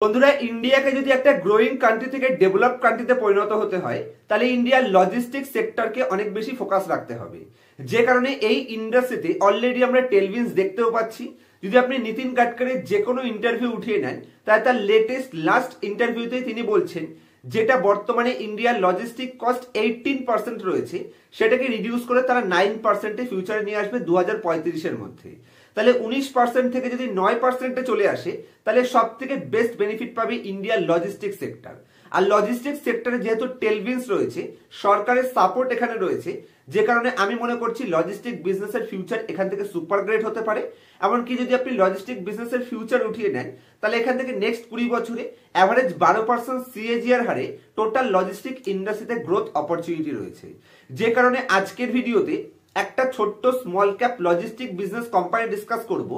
বন্ধুরা, ইন্ডিয়াকে যদি একটা গ্রোয়িং কান্ট্রি থেকে ডেভেলপ কান্ট্রিতে পরিণত হতে হয় তাহলে ইন্ডিয়ার লজিস্টিক্স সেক্টরকে অনেক বেশি ফোকাস রাখতে হবে। যে কারণে এই ইন্ডাস্ট্রিতে অলরেডি আমরা টেলউইন্ডস দেখতেও পাচ্ছি। যদি আপনি নীতিন গাডকারির যে কোনো ইন্টারভিউ উঠিয়ে নেন তাহলে তার লেটেস্ট লাস্ট ইন্টারভিউতেই তিনি বলছেন যেটা বর্তমানে ইন্ডিয়ার লজিস্টিক কস্ট 18% রয়েছে সেটাকে রিডিউস করে তারা 9%-এ ফিউচারে নিয়ে আসবে 2035-এর মধ্যে। তাহলে 19% থেকে যদি 9%-এ চলে আসে তাহলে সব থেকে বেস্ট বেনিফিট পাবে ইন্ডিয়ার লজিস্টিক সেক্টর। আর লজিস্টিক সেক্টরে যেহেতু টেলউইন্ডস রয়েছে, সরকারের সাপোর্ট এখানে রয়েছে, যে কারণে আমি মনে করছি লজিস্টিক বিজনেসের ফিউচার এখান থেকে সুপার গ্রেট হতে পারে। এমনকি যদি আপনি লজিস্টিক বিজনেসের ফিউচার উঠিয়ে নেন তাহলে এখান থেকে নেক্সট 20 বছরে অ্যাভারেজ 12% সিএজিআর হারে টোটাল লজিস্টিক ইন্ডাস্ট্রিতে গ্রোথ অপরচুনিটি রয়েছে। যে কারণে আজকের ভিডিওতে একটা ছোট্ট small cap logistic business company discuss করব,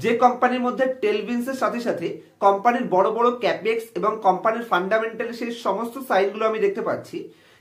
যে কোম্পানির মধ্যে টেলউইন্ডস এর সাথে সাথে কোম্পানির বড় বড় ক্যাপেক্স এবং কোম্পানির ফান্ডামেন্টাল সেই সমস্ত সাইনগুলো আমি দেখতে পাচ্ছি,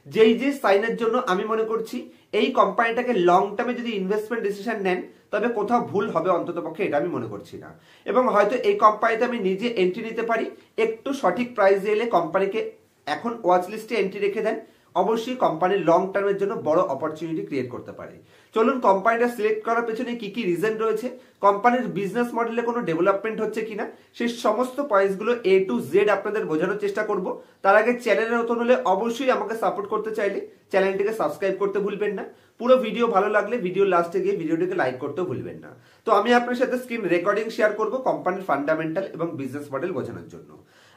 যেই যে সাইনের জন্য আমি মনে করছি এই কোম্পানিটাকে লং টার্মে যদি ইনভেস্টমেন্ট ডিসিশন নেন তবে কোথাও ভুল হবে অন্ততপক্ষে এটা আমি মনে করছি না। এবং হয়তো এই কোম্পানিতে আমি নিজে এন্ট্রি নিতে পারি, একটু সঠিক প্রাইসে এলে কোম্পানিকে এখন ওয়াচ লিস্টে এন্ট্রি রেখে দেন, অবশ্যই কোম্পানির লং টার্মের জন্য বড় অপরচুনিটি ক্রিয়েট করতে পারে। চলুন কোম্পানিটা সিলেক্ট করার পেছনে কি কি রিজন রয়েছে, কোম্পানির বিজনেস মডেলে কোনো ডেভেলপমেন্ট হচ্ছে কিনা, সেই সমস্ত পয়েন্টসগুলো A to Z আপনাদের বোঝানোর চেষ্টা করব। তার আগে চ্যানেলে নতুন হলে অবশ্যই আমাকে সাপোর্ট করতে চাইলে চ্যানেলটিকে সাবস্ক্রাইব করতে ভুলবেন না। পুরো ভিডিও ভালো লাগলে ভিডিও লাস্টে গিয়ে ভিডিওটিকে লাইক করতেও ভুলবেন না। তো আমি আপনার সাথে স্ক্রিন রেকর্ডিং শেয়ার করব কোম্পানির ফান্ডামেন্টাল এবং বিজনেস মডেল বোঝানোর জন্য।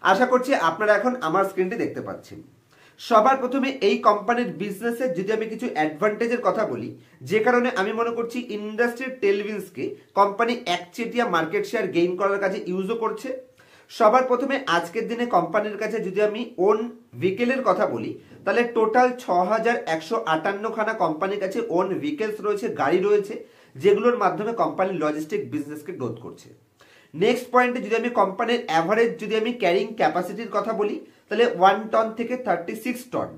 আশা করছি আপনারা এখন আমার স্ক্রিনটি দেখতে পাচ্ছেন। সবার প্রথমে এই কোম্পানির বিজনেসের যদি আমি কিছু অ্যাডভান্টেজের কথা বলি, যে কারণে আমি মনে করছি ইন্ডাস্ট্রির টেলউইন্ডসকে কোম্পানি একচেটিয়া মার্কেট শেয়ার গেইন করার কাছে ইউজও করছে। সবার প্রথমে আজকের দিনে কোম্পানির কাছে যদি আমি ওন ভেহিকেলের কথা বলি তাহলে টোটাল 6158 খানা কোম্পানির কাছে ওন ভেহিকেলস রয়েছে, গাড়ি রয়েছে, যেগুলোর মাধ্যমে কোম্পানি লজিস্টিক বিজনেসকে গ্রোথ করছে। নেক্সট পয়েন্টে যদি আমি কোম্পানির অ্যাভারেজ যদি আমি ক্যারিং ক্যাপাসিটির কথা বলি তাহলে 1 টন থেকে 36 টন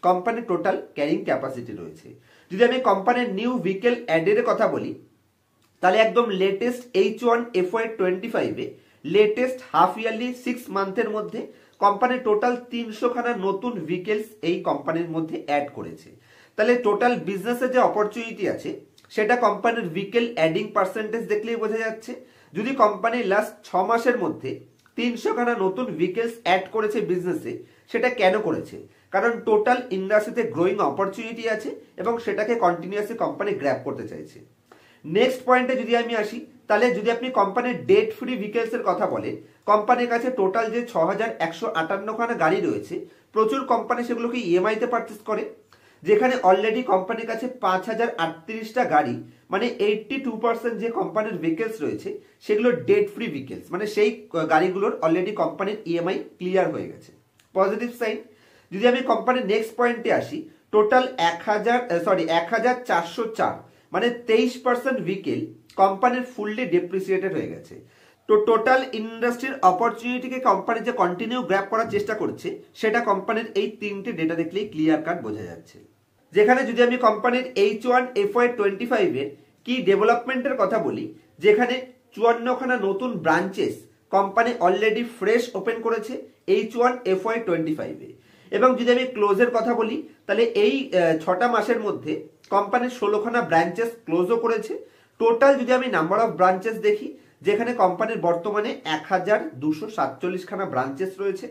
কোম্পানির টোটাল ক্যারিং ক্যাপাসিটি রয়েছে। যদি আমি কোম্পানির নিউ ভেহিকেল অ্যাডের কথা বলি তাহলে একদম লেটেস্ট H1 FY25 এ লেটেস্ট হাফ ইয়ারলি 6 মান্থের মধ্যে কোম্পানির টোটাল 300 খানা নতুন ভেহিকেলস এই কোম্পানির মধ্যে অ্যাড করেছে। তাহলে টোটাল বিজনেসের যে অপরচুনিটি আছে সেটা কোম্পানির ভেহিকেল অ্যাডিং পার্সেন্টেজ দেখলেই বোঝা যাচ্ছে। যদি কোম্পানি লাস্ট 6 মাসের মধ্যে 300 খানা নতুন ভেহিকেলস অ্যাড করেছে বিজনেসে, সেটা কেন করেছে? কারণ টোটাল ইন্ডাস্ট্রিতে গ্রোয়িং অপরচুনিটি আছে এবং সেটাকে কন্টিনিউয়াসলি কোম্পানি গ্র্যাব করতে চাইছে। নেক্সট পয়েন্টে যদি আমি আসি তাহলে যদি আপনি কোম্পানির ডেট ফ্রি ভেহিকেলস এর কথা বলেন, কোম্পানির কাছে টোটাল যে 6158 খানা গাড়ি রয়েছে, প্রচুর কোম্পানি সেগুলোকে ইএমআই তে পারচেজ করে, যেখানে অলরেডি কোম্পানির কাছে 5038টা গাড়ি মানে 82% যে কোম্পানির ভেহিকেলস রয়েছে সেগুলো ডেট ফ্রি ভেহিকেলস, মানে সেই গাড়িগুলোর অলরেডি কোম্পানির ইএমআই ক্লিয়ার হয়ে গেছে, পজিটিভ সাইন। যদি আমি কোম্পানির নেক্সট পয়েন্টে আসি, টোটাল 1404 মানে 23% ভেহিকেল কোম্পানির ফুললি ডেপ্রিসিয়েটেড হয়ে গেছে। তো টোটাল ইন্ডাস্ট্রির অপরচুনিটিকে কোম্পানি যে কন্টিনিউ গ্র্যাব করার চেষ্টা করছে সেটা কোম্পানির এই তিনটে ডেটা দেখলেই ক্লিয়ার কাট বোঝা যাচ্ছে। যেখানে যদি আমি কোম্পানির H1 FY25 এর কি ডেভেলপমেন্টের কথা বলি, যেখানে 54 খানা নতুন branches company already fresh open করেছে H1 FY25 এ। এবং যদি আমি ক্লোজের কথা বলি তাহলে এই 6টা মাসের মধ্যে কোম্পানির 16 খানা ব্রাঞ্চেস ক্লোজও করেছে। টোটাল যদি আমি নাম্বার অফ ব্রাঞ্চেস দেখি, যেখানে কোম্পানির বর্তমানে 1247 খানা ব্রাঞ্চেস রয়েছে,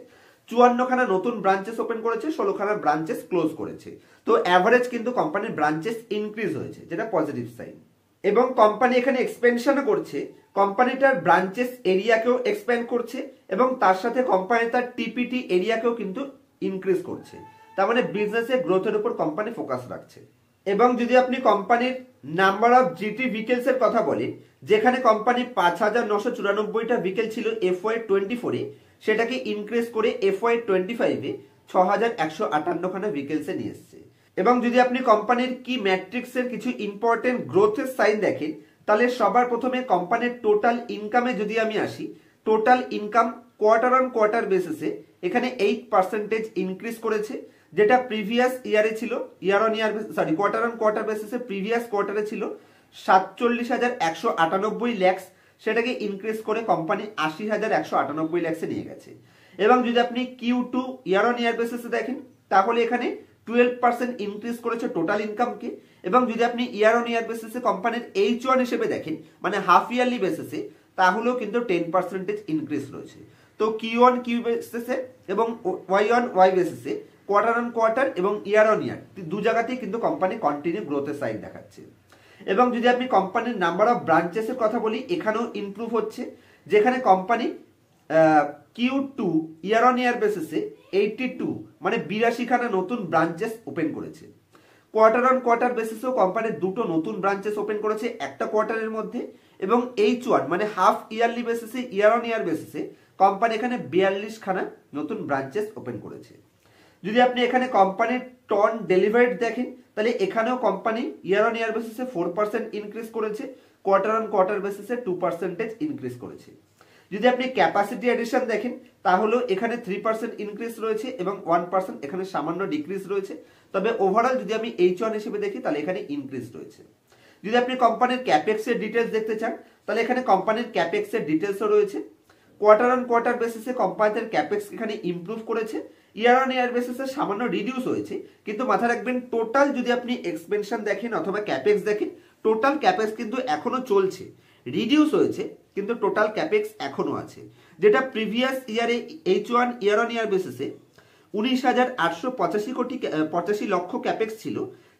54 খানা নতুন ব্রাঞ্চেস ওপেন করেছে, 16 খানা ব্রাঞ্চেস ক্লোজ করেছে। তো অ্যাভারেজ কিন্তু কোম্পানির ব্রাঞ্চেস ইনক্রিজ হয়েছে, যেটা পজিটিভ সাইন। এবং কোম্পানি এখানে এক্সপেনশনও করছে, কোম্পানিটার ব্রাঞ্চেস এরিয়াকেও এক্সপ্যান্ড করছে এবং তার সাথে কোম্পানি তার টিপিটি এরিয়াকেও কিন্তু ইনক্রিজ করছে। তার মানে বিজনেসের গ্রোথের উপর কোম্পানি ফোকাস রাখছে। এবং যদি আপনি কোম্পানির নাম্বার অফ জিটি ভেহিকেলস এর কথা বলেন, যেখানে কোম্পানি 5994টা ভেহিকেল ছিল FY24 এ, সেটাকে ইনক্রিজ করে FY25 এ 6158 খানা ভেহিকেলসে নিয়ে এসছে। এবং যদি আপনি কোম্পানির কি ম্যাট্রিক্সের কিছু ইম্পর্টেন্ট গ্রোথের সাইন দেখেন তাহলে সবার প্রথমে কোম্পানির টোটাল ইনকামে যদি আমি আসি, total income quarter on quarter বেসিসে এখানে 8% ইনক্রিজ করেছে, যেটা প্রিভিয়াস ইয়ারে ছিল কোয়ার্টার অন কোয়ার্টার বেসিসে প্রিভিয়াস কোয়ার্টারে ছিল 47,198 লাখ, সেটাকে ইনক্রিজ করে কোম্পানি 80,198 লাখে নিয়ে গেছে। এবং যদি আপনি Q2 ইয়ার অন ইয়ার বেসিসে দেখেন তাহলে এখানে 12% ইনক্রিজ করেছে টোটাল ইনকামকে। এবং যদি আপনি ইয়ার অন ইয়ার বেসিসে কোম্পানির H1 হিসেবে দেখেন মানে হাফ ইয়ারলি বেসিসে তাহলেও কিন্তু 10% ইনক্রিজ রয়েছে। তো Q1 Q বেসিসে এবং Y1 Y বেসিসে কোয়ার্টার অন কোয়ার্টার এবং ইয়ার অন ইয়ার দু জায়গাতেই কিন্তু কোম্পানি কন্টিনিউ গ্রোথের সাইন দেখাচ্ছে। এবং যদি আপনি কোম্পানির নাম্বার অফ ব্রাঞ্চেসের কথা বলি এখানেও ইমপ্রুভ হচ্ছে, যেখানে কোম্পানি Q2 ইয়ার অন ইয়ার বেসিসে 82 মানে 82খানা নতুন ব্রাঞ্চেস ওপেন করেছে। কোয়ার্টার অন কোয়ার্টার বেসিসেও কোম্পানির দুটো নতুন ব্রাঞ্চেস ওপেন করেছে একটা কোয়ার্টারের মধ্যে। এবং H1 মানে হাফ ইয়ারলি বেসিসে ইয়ার অন ইয়ার বেসিসে কোম্পানি এখানে 42খানা নতুন ব্রাঞ্চেস ওপেন করেছে। যদি আপনি এখানে কোম্পানির টন ডেলিভারিড দেখেন তাহলে এখানেও কোম্পানি ইয়ার অন ইয়ার বেসিসে 4% ইনক্রিজ করেছে, কোয়ার্টার অন কোয়ার্টার বেসিসে 2% ইনক্রিজ করেছে। যদি আপনি ক্যাপাসিটি এডিশন দেখেন তাহলেও এখানে 3% ইনক্রিজ রয়েছে এবং 1% এখানে সামান্য ডিক্রিজ রয়েছে। তবে ওভারঅল যদি আমি H1 হিসেবে দেখি তাহলে এখানে ইনক্রিজ রয়েছে। যদি আপনি কোম্পানির ক্যাপেক্স এর ডিটেলস দেখতে চান তাহলে এখানে কোম্পানির ক্যাপেক্স এর ডিটেলসও রয়েছে। কোয়ার্টার অন কোয়ার্টার বেসিসে কোম্পানির ক্যাপেক্স এখানে ইমপ্রুভ করেছে, ইয়ার অন ইয়ার বেসিসে সামান্য রিডিউস হয়েছে। কিন্তু মাথায় রাখবেন টোটাল যদি আপনি এক্সপেনশন দেখেন অথবা ক্যাপেক্স দেখেন টোটাল ক্যাপেক্স কিন্তু এখনো চলছে, রিডিউস হয়েছে কিন্তু টোটাল ক্যাপেক্স এখনো আছে। যেটা প্রিভিয়াস ইয়ারে H1 ইয়ার অন ইয়ার বেসিসে 19,885 লক্ষ ক্যাপেক্স ছিল,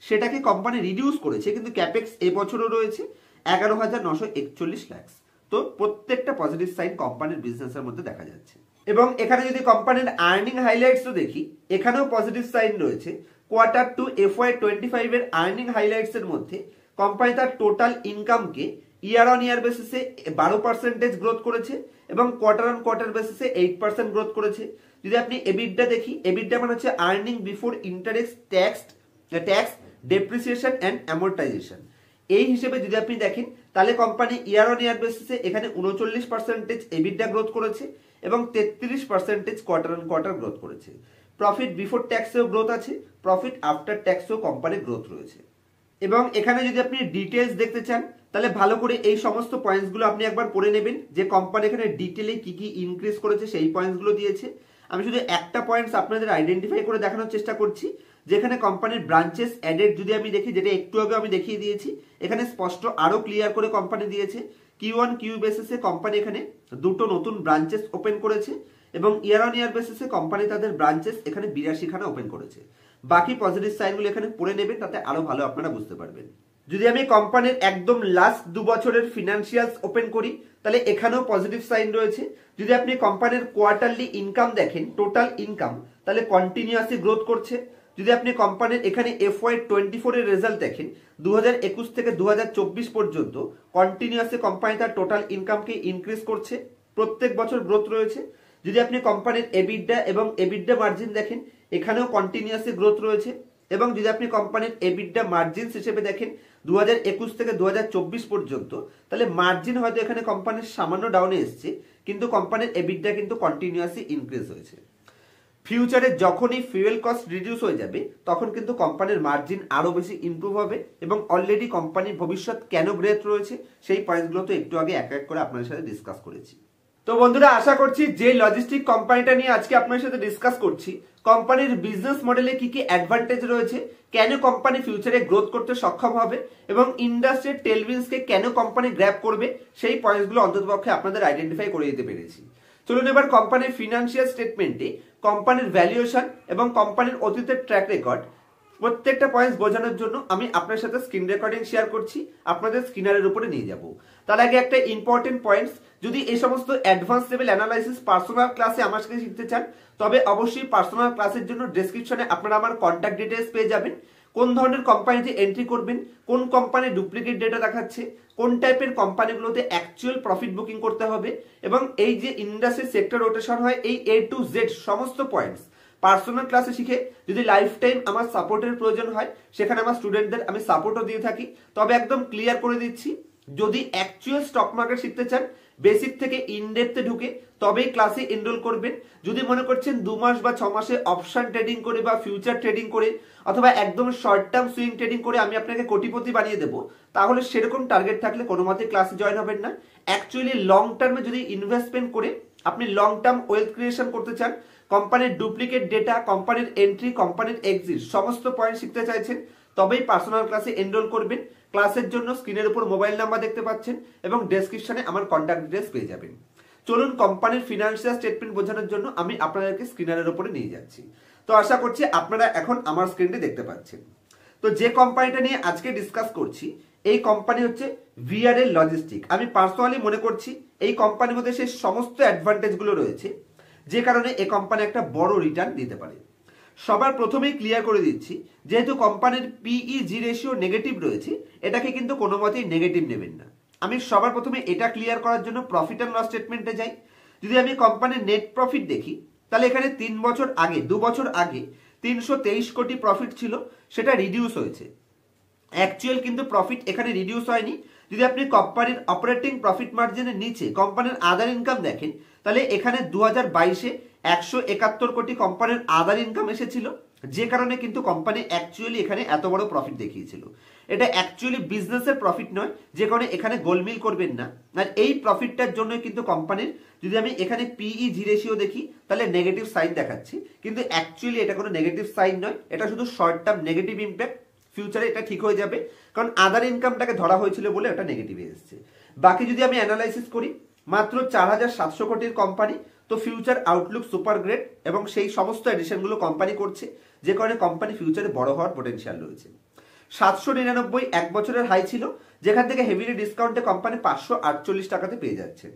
সেটাকে কোম্পানি রিডিউস করেছে কিন্তু ক্যাপেক্স এবছরও রয়েছে 11,941 লাখ। তো প্রত্যেকটা পজিটিভ সাইন কোম্পানির বিজনেসের মধ্যে দেখা যাচ্ছে। এবং এখানে যদি কোম্পানির আর্নিং হাইলাইটসও দেখি এখানেও পজিটিভ সাইন রয়েছে। কোয়ার্টার টু FY25 এর আর্নিং হাইলাইটস এর মধ্যে কোম্পানি তার টোটাল ইনকামকে ইয়ার অন ইয়ার বেসিসে 12% গ্রোথ করেছে এবং কোয়ার্টার অন কোয়ার্টার বেসিসে 8% গ্রোথ করেছে। যদি আপনি এবিডা দেখি, এবিডা মানে হচ্ছে earning before interest tax depreciation and amortisation. এই হিসেবে যদি আপনি দেখেন তাহলে কোম্পানি ইয়ার অন ইয়ার বেসিসে এখানে 39% এবিডা গ্রোথ করেছে এবং 33% কোয়ার্টার অন কোয়ার্টার গ্রোথ করেছে। প্রফিট বিফোর ট্যাক্সেও গ্রোথ আছে, প্রফিট আফটার ট্যাক্সেও কোম্পানির গ্রোথ রয়েছে। এবং এখানে যদি আপনি ডিটেলস দেখতে চান তাহলে ভালো করে এই সমস্ত পয়েন্টসগুলো আপনি একবার পড়ে নেবেন যে কোম্পানি এখানে ডিটেলে কি কি ইনক্রিজ করেছে সেই পয়েন্টসগুলো দিয়েছে। আমি শুধু একটা পয়েন্টস আপনাদের আইডেন্টিফাই করে দেখানোর চেষ্টা করছি, যেখানে কোম্পানির ব্রাঞ্চেস অ্যাডেড যদি আমি দেখি, যেটা একটু আগে আমি দেখিয়ে দিয়েছি, এখানে স্পষ্ট আরো ক্লিয়ার করে কোম্পানি দিয়েছে। Q1 Q বেসিসে কোম্পানি এখানে দুটো নতুন ব্রাঞ্চেস ওপেন করেছে এবং ইয়ার অন ইয়ার বেসিসে কোম্পানি তাদের ব্রাঞ্চেস এখানে 82খানা ওপেন করেছে। বাকি পজিটিভ সাইনগুলো এখানে পড়ে নেবেন, তাতে আরো ভালো আপনারা বুঝতে পারবেন। যদি আমি কোম্পানির একদম লাস্ট 2 বছরের ফিনান্সিয়ালস ওপেন করি তাহলে এখানেও পজিটিভ সাইন রয়েছে। যদি আপনি কোম্পানির কোয়ার্টারলি ইনকাম দেখেন, টোটাল ইনকাম, তাহলে কন্টিনিউয়াসলি গ্রোথ করছে। যদি আপনি কোম্পানির এখানে FY24 এর রেজাল্ট দেখেন 2021 থেকে 2024 পর্যন্ত কন্টিনিউয়াসলি কোম্পানি তার টোটাল ইনকামকে ইনক্রিজ করছে, প্রত্যেক বছর গ্রোথ রয়েছে। যদি আপনি কোম্পানির এবিডা এবং এবিডা মার্জিন দেখেন এখানেও কন্টিনিউয়াসলি গ্রোথ রয়েছে। এবং যদি আপনি কোম্পানির এবিডা মার্জিনস হিসেবে দেখেন 2021 থেকে 2024 পর্যন্ত, তাহলে মার্জিন হয়তো এখানে কোম্পানির সামান্য ডাউনে এসছে কিন্তু কোম্পানির এবিডা কিন্তু কন্টিনিউয়াসলি ইনক্রিজ হয়েছে। ফিউচারে যখনই ফুয়েল কস্ট রিডিউস হয়ে যাবে তখন কিন্তু কোম্পানির মার্জিন আরো বেশি ইমপ্রুভ হবে এবং অলরেডি কোম্পানির ভবিষ্যৎ কেন গ্রেট রয়েছে সেই পয়েন্টগুলো তো একটু আগে এক এক করে আপনাদের সাথে ডিসকাস করেছি। তো বন্ধুরা আশা করছি যে লজিস্টিক কোম্পানিটা নিয়ে আজকে আপনাদের সাথে ডিসকাস করছি, কোম্পানির বিজনেস মডেলে কি কি অ্যাডভান্টেজ রয়েছে, কেন কোম্পানি ফিউচারে গ্রোথ করতে সক্ষম হবে এবং ইন্ডাস্ট্রির টেলউইন্ডসকে কেন কোম্পানি গ্র্যাব করবে, সেই পয়েন্টসগুলো অন্ততপক্ষে আপনাদের আইডেন্টিফাই করে দিতে পেরেছি। চলুন এবার কোম্পানির ফিনান্সিয়াল স্টেটমেন্টে কোম্পানির ভ্যালুয়েশন এবং কোম্পানির অতীতের ট্র্যাক রেকর্ড প্রত্যেকটা পয়েন্টস বোঝানোর জন্য আমি আপনার সাথে স্ক্রিন রেকর্ডিং শেয়ার করছি, আপনাদের স্ক্রিনারের উপরে নিয়ে যাব। তার আগে একটা ইম্পর্টেন্ট পয়েন্টস, যদি এই সমস্ত অ্যাডভান্স লেভেল অ্যানালাইসিস পার্সোনাল ক্লাসে আমার সাথে শিখতে চান তবে অবশ্যই পার্সোনাল ক্লাসের জন্য ডেসক্রিপশনে আপনারা আমার কন্ট্যাক্ট ডিটেইলস পেয়ে যাবেন। কোন ধরনের কোম্পানিতে এন্ট্রি করবেন, কোন কোম্পানি ডুপ্লিকেট ডেটা দেখাচ্ছে, কোন টাইপের কোম্পানিগুলোতে অ্যাকচুয়াল প্রফিট বুকিং করতে হবে এবং এই যে ইন্ডাস্ট্রি সেক্টর রোটেশন হয় এই A to Z সমস্ত পয়েন্টস পার্সোনাল ক্লাসে শিখে যদি লাইফ টাইম আমার সাপোর্টের প্রয়োজন হয় সেখানে আমার স্টুডেন্টদের আমি সাপোর্টও দিয়ে থাকি। তবে একদম ক্লিয়ার করে দিচ্ছি, যদি অ্যাকচুয়াল স্টক মার্কেট শিখতে চান বেসিক থেকে ইনডেপথে ঢুকে তবেই ক্লাসে এনরোল করবেন। যদি মনে করছেন 2 মাস বা 6 মাসে অপশন ট্রেডিং করে বা ফিউচার ট্রেডিং করে অথবা একদম শর্ট টার্ম সুইং ট্রেডিং করে আমি আপনাকে কোটিপতি বানিয়ে দেবো, তাহলে সেরকম টার্গেট থাকলে কোনো মতে ক্লাসে জয়েন হবেন না। অ্যাকচুয়ালি লং টার্মে যদি ইনভেস্টমেন্ট করে আপনি লং টার্ম ওয়েলথ ক্রিয়েশন করতে চান, কোম্পানির ডুপ্লিকেট ডেটা, কোম্পানির এন্ট্রি, কোম্পানির এক্সিট সমস্ত পয়েন্ট শিখতে চাইছেন, তবেই পার্সোনাল ক্লাসে এনরোল করবেন। ক্লাসের জন্য স্ক্রিনের উপর মোবাইল নাম্বার দেখতে পাচ্ছেন এবং ডেসক্রিপশনে আমার কন্ট্যাক্ট ডিটেইলস পেয়ে যাবেন। চলুন কোম্পানির ফিনান্সিয়াল স্টেটমেন্ট বোঝানোর জন্য আমি আপনাদেরকে স্ক্রিনের উপরে নিয়ে যাচ্ছি। তো আশা করছি আপনারা এখন আমার স্ক্রিনটি দেখতে পাচ্ছেন। তো যে কোম্পানিটা নিয়ে আজকে ডিসকাস করছি, এই কোম্পানি হচ্ছে ভিআরএল লজিস্টিক। আমি পার্সোনালি মনে করছি এই কোম্পানির মধ্যে সেই সমস্ত অ্যাডভান্টেজগুলো রয়েছে যে কারণে এই কোম্পানি একটা বড় রিটার্ন দিতে পারে। সবার প্রথমেই ক্লিয়ার করে দিচ্ছি, যেহেতু কোম্পানির পিইজি রেশিও নেগেটিভ রয়েছে, এটাকে কিন্তু কোনো মতেই নেগেটিভ নেবেন না। আমি সবার প্রথমে এটা ক্লিয়ার করার জন্য প্রফিট অ্যান্ড লস স্টেটমেন্টে যাই। যদি আমি কোম্পানির নেট প্রফিট দেখি, তাহলে এখানে 2 বছর আগে 323 কোটি প্রফিট ছিল, সেটা রিডিউস হয়েছে। অ্যাকচুয়াল কিন্তু প্রফিট এখানে রিডিউস হয়নি। যদি আপনি কোম্পানির অপারেটিং প্রফিট মার্জিনের নিচে কোম্পানির আদার ইনকাম দেখেন, তাহলে এখানে 2022-এ 171 কোটি কোম্পানির আদার ইনকাম এসেছিল, যে কারণে কিন্তু কোম্পানি অ্যাকচুয়ালি এখানে এত বড় প্রফিট দেখিয়েছিল। এটা অ্যাকচুয়ালি বিজনেসের প্রফিট নয়, যে কারণে এখানে গোলমিল করবেন না। আর এই প্রফিটটার জন্য কিন্তু কোম্পানির, যদি আমি এখানে পিইজি রেশিও দেখি, তাহলে নেগেটিভ সাইন দেখাচ্ছি, কিন্তু অ্যাকচুয়ালি এটা কোনো নেগেটিভ সাইন নয়, এটা শুধু শর্ট টার্ম নেগেটিভ ইম্প্যাক্ট। ফিউচারে এটা ঠিক হয়ে যাবে, কারণ আদার ইনকামটাকে ধরা হয়েছিল বলে এটা নেগেটিভে এসেছে। বাকি যদি আমি অ্যানালাইসিস করি, মাত্র 4700 কোটির কোম্পানি, তো ফিউচার আউটলুক সুপার গ্রেট এবং সেই সমস্ত এডিশনগুলো কোম্পানি করছে, যে কারণে কোম্পানি ফিউচারে বড় হওয়ার পোটেনশিয়াল রয়েছে। 799 এক বছরের হাই ছিল, যেখান থেকে হেভিলি ডিসকাউন্টে কোম্পানি 548 টাকাতে পেয়ে যাচ্ছে।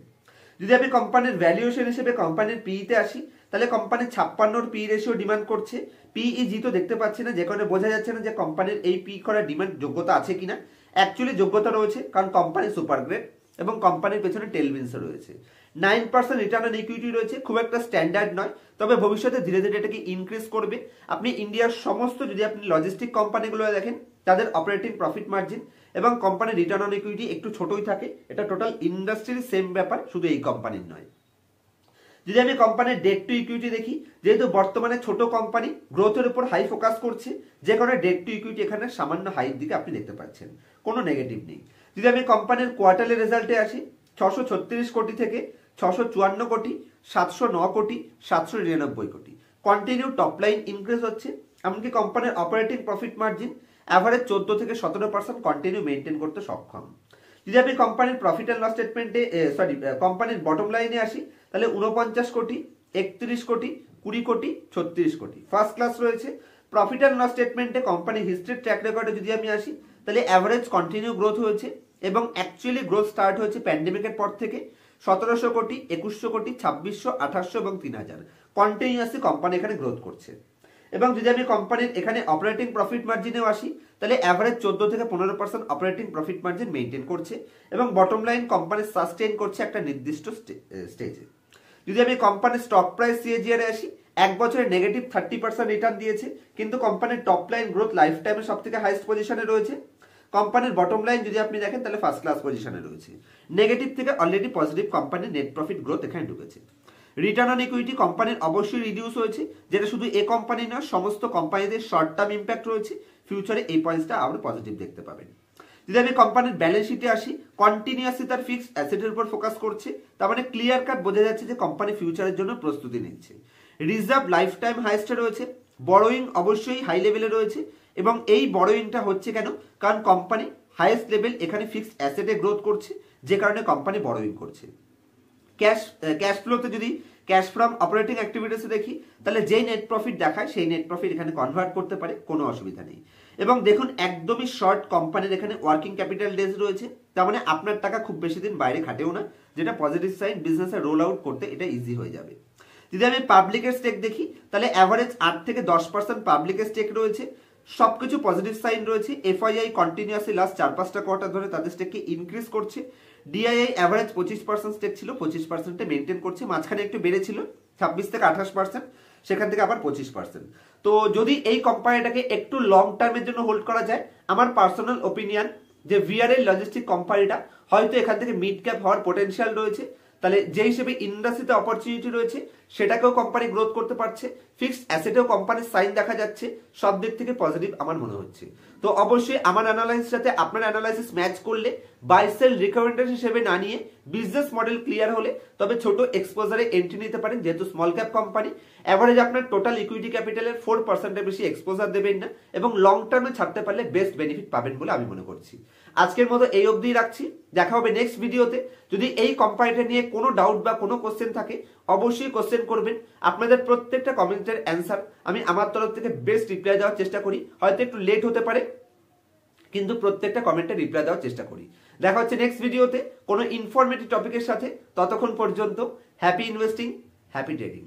যদি আমি কোম্পানির ভ্যালুয়েশন হিসেবে কোম্পানির পিইতে আসি, তাহলে কোম্পানি 56 পি রেশিও ডিমান্ড করছে। পিইজি তো দেখতে পাচ্ছি না, যে কারণে বোঝা যাচ্ছে না যে কোম্পানির এই পি করার ডিমান্ড যোগ্যতা আছে কিনা। অ্যাকচুয়ালি যোগ্যতা রয়েছে, কারণ কোম্পানি সুপার গ্রেট এবং কোম্পানির পেছনে টেলউইন্ডস রয়েছে। 9% রিটার্ন অন ইকুইটি রয়েছে, খুব একটা স্ট্যান্ডার্ড নয়, তবে ভবিষ্যতে ধীরে ধীরে এটাকে ইনক্রিজ করবে। আপনি ইন্ডিয়ার সমস্ত, যদি আপনি লজিস্টিক কোম্পানিগুলো দেখেন, তাদের অপারেটিং প্রফিট মার্জিন এবং কোম্পানির রিটার্ন অন ইকুইটি একটু ছোটই থাকে। এটা টোটাল ইন্ডাস্ট্রির সেম ব্যাপার, শুধু এই কোম্পানির নয়। যদি আমি কোম্পানির ডেট টু ইকুইটি দেখি, যেহেতু বর্তমানে ছোট কোম্পানি গ্রোথের উপর হাই ফোকাস করছে, যে কারণে ডেট টু ইকুইটি এখানে সামান্য হাইয়ের দিকে আপনি দেখতে পাচ্ছেন, কোনো নেগেটিভ নেই। যদি আমি কোম্পানির কোয়ার্টারলি রেজাল্টে আসি, 636 কোটি থেকে 654 কোটি, 709 কোটি, 799 কোটি, কন্টিনিউ টপ লাইন ইনক্রিজ হচ্ছে। এমনকি কোম্পানির অপারেটিং প্রফিট মার্জিন অ্যাভারেজ 14 থেকে 17% কন্টিনিউ মেনটেন করতে সক্ষম। যদি আমি কোম্পানির প্রফিট অ্যান্ড লস স্টেটমেন্টে কোম্পানির বটম লাইনে আসি, তাহলে 49 কোটি, 31 কোটি, 20 কোটি, 36 কোটি ফার্স্ট ক্লাস রয়েছে। প্রফিট অ্যান্ড লস স্টেটমেন্টে কোম্পানির হিস্ট্রির ট্র্যাক রেকর্ডে যদি আমি আসি, তাহলে অ্যাভারেজ কন্টিনিউ গ্রোথ হয়েছে এবং অ্যাকচুয়ালি গ্রোথ স্টার্ট হয়েছে প্যান্ডেমিকের পর থেকে। 1700 কোটি, 2100 কোটি, 2600, 2800 এবং 3000 কন্টিনিউয়াসলি কোম্পানি এখানে গ্রোথ করছে। এবং যদি আমি কোম্পানির এখানে অপারেটিং প্রফিট মার্জিনেও আসি, তাহলে অ্যাভারেজ 14 থেকে 15% অপারেটিং প্রফিট মার্জিন মেনটেন করছে এবং বটম লাইন কোম্পানি সাস্টেইন করছে একটা নির্দিষ্ট স্টেজে। যদি আমি কোম্পানির স্টক প্রাইস সিএজিআর এ আসি, এক বছরে নেগেটিভ 30% রিটার্ন দিয়েছে, কিন্তু কোম্পানির টপ লাইন গ্রোথ লাইফ টাইমে সব থেকে হাইস্ট পজিশনে রয়েছে। কোম্পানির বটম লাইন যদি আপনি দেখেন, তাহলে ফার্স্ট ক্লাস পজিশনে রয়েছে। নেগেটিভ থেকে অলরেডি পজিটিভ কোম্পানির নেট প্রফিট গ্রোথ এখানে ঢুকেছে। রিটার্ন অন ইকুইটি কোম্পানির অবশ্যই রিডিউস হয়েছে, যেটা শুধু এ কোম্পানি নয়, সমস্ত কোম্পানিদের শর্ট টার্ম ইম্প্যাক্ট রয়েছে। ফিউচারে এই পয়েন্টসটা আবার পজিটিভ দেখতে পাবেন। যদি আমি কোম্পানির ব্যালেন্স শিটে আসি, কন্টিনিউয়াসলি তার ফিক্সড অ্যাসেটের উপর ফোকাস করছে, তার মানে ক্লিয়ার কাট বোঝা যাচ্ছে যে কোম্পানি ফিউচারের জন্য প্রস্তুতি নিচ্ছে। রিজার্ভ লাইফ টাইম হাইস্টে রয়েছে, বড়োয়িং অবশ্যই হাই লেভেলে রয়েছে এবং এই বড়োয়িংটা হচ্ছে কেন, কারণ কোম্পানি হাইয়েস্ট লেভেল এখানে ফিক্সড অ্যাসেটে গ্রোথ করছে, যে কারণে কোম্পানি বড়োয়িং করছে। ক্যাশ ফ্লোতে যদি ক্যাশ ফ্রম অপারেটিং অ্যাক্টিভিটিসে দেখি, তাহলে যেই নেট প্রফিট দেখায় সেই নেট প্রফিট এখানে কনভার্ট করতে পারে, কোনো অসুবিধা নেই। এবং দেখুন একদমই শর্ট কোম্পানির এখানে ওয়ার্কিং ক্যাপিটাল ডেজ রয়েছে, তার মানে আপনার টাকা খুব বেশি দিন বাইরে খাটেও না, যেটা পজিটিভ সাইন। বিজনেসে রোল আউট করতে এটা ইজি হয়ে যাবে। যদি আমি পাবলিকের স্টেক দেখি, তাহলে অ্যাভারেজ 8 থেকে 10% পাবলিকের স্টেক রয়েছে, সবকিছু পজিটিভ সাইন রয়েছে। এফআইআই কন্টিনিউয়াসলি লাস্ট 4-5টা কোয়ার্টার ধরে তাদের স্টেককে ইনক্রিজ করছে। ডিআইআই অ্যাভারেজ 25% স্টেক ছিল, 25%-এ মেনটেন করছে, মাঝখানে একটু বেড়েছিল 26 থেকে 28%, সেখান থেকে আবার 25%। তো যদি এই কোম্পানিটাকে একটু লং টার্মের জন্য হোল্ড করা যায়, আমার পার্সোনাল ওপিনিয়ন যে ভিআরএল লজিস্টিক কোম্পানিটা হয়তো এখান থেকে মিড ক্যাপ হওয়ার পোটেনশিয়াল রয়েছে। তাহলে যে হিসেবে ইন্ডাস্ট্রিতে অপরচুনিটি রয়েছে, সেটাকেও কোম্পানি গ্রোথ করতে পারছে, ফিক্সড অ্যাসেটেও কোম্পানির সাইন দেখা যাচ্ছে, সব দিক থেকে পজিটিভ আমার মনে হচ্ছে। তো অবশ্যই আমার অ্যানালাইসিস সাথে আপনার অ্যানালাইসিস ম্যাচ করলে বাই সেল রিকমেন্ডেশন হিসেবে না নিয়ে বিজনেস মডেল ক্লিয়ার হলে তবে ছোট এক্সপোজারে এন্ট্রি নিতে পারেন, যেহেতু স্মল ক্যাপ কোম্পানি। এভারেজ আপনার টোটাল ইকুইটি ক্যাপিটালের 4% বেশি এক্সপোজার দেবেন না এবং লং টার্মে ছাড়তে পারলে বেস্ট বেনিফিট পাবেন বলে আমি মনে করছি। আজকের মতো এই অবধি রাখছি, দেখা হবে নেক্সট ভিডিওতে। যদি এই কোম্পানিটা নিয়ে কোনো ডাউট বা কোনো কোশ্চেন থাকে অবশ্যই কোশ্চেন করবেন। আপনাদের প্রত্যেকটা কমেন্টের অ্যান্সার আমি আমার তরফ থেকে বেস্ট রিপ্লাই দেওয়ার চেষ্টা করি, হয়তো একটু লেট হতে পারে কিন্তু প্রত্যেকটা কমেন্টে রিপ্লাই দেওয়ার চেষ্টা করি। দেখা হচ্ছে নেক্সট ভিডিওতে কোনো ইনফরমেটিভ টপিকের সাথে। ততক্ষণ পর্যন্ত হ্যাপি ইনভেস্টিং, হ্যাপি ট্রেডিং।